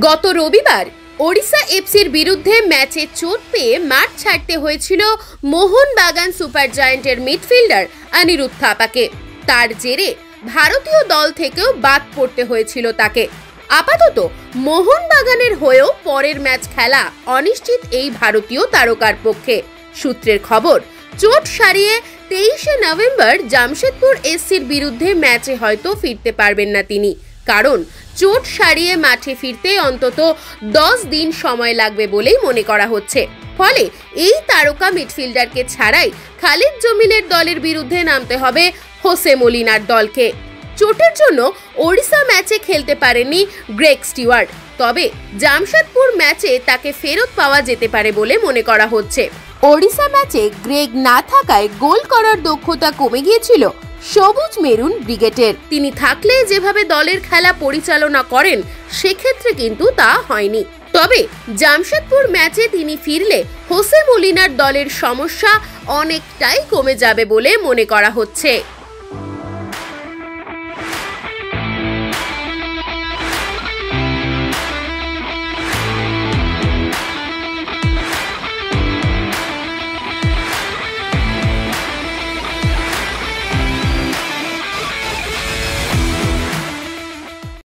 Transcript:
গত রবিবার ওড়িশা এফসির বিরুদ্ধে ম্যাচে চোট পেয়ে মাঠ ছাড়তে হয়েছিল মোহনবাগান সুপার জায়ান্টের মিডফিল্ডার অনিরুদ্ধ থাপাকে। তার জেরে ভারতীয় দল থেকেও বাদ পড়তে হয়েছিল তাকে। আপাতত মোহনবাগানের হয়েও পরের ম্যাচ খেলা অনিশ্চিত এই ভারতীয় তারকার পক্ষে। সূত্রের খবর, চোট সারিয়ে 23শে নভেম্বর জামশেদপুর এসসির বিরুদ্ধে ম্যাচে হয়তো ফিরতে পারবেন না তিনি, কারণ চোট সারিয়ে মাঠে ফিরতে অন্তত 10 দিন সময় লাগবে বলেই মনে করা হচ্ছে। ফলে এই তারকা মিডফিল্ডারকে ছাড়াই খালিদ জমিলের দলের বিরুদ্ধে নামতে হবে হোসে মলিনার দলকে। চোটের জন্য ওড়িশা ম্যাচে খেলতে পারেননি গ্রেগ স্টিওয়ার্ট, তবে জামশেদপুর ম্যাচে তাকে ফেরত পাওয়া যেতে পারে বলে মনে করা হচ্ছে। ওড়িশা ম্যাচে গ্রেগ না থাকায় গোল করার দক্ষতা কমে গিয়েছিল সবুজ মেরুন ব্রিগেডের। তিনি থাকলে যেভাবে দলের খেলা পরিচালনা করেন সেক্ষেত্রে কিন্তু তা হয়নি। তবে জামশেদপুর ম্যাচে তিনি ফিরলে হোসে মলিনার দলের সমস্যা অনেকটাই কমে যাবে বলে মনে করা হচ্ছে।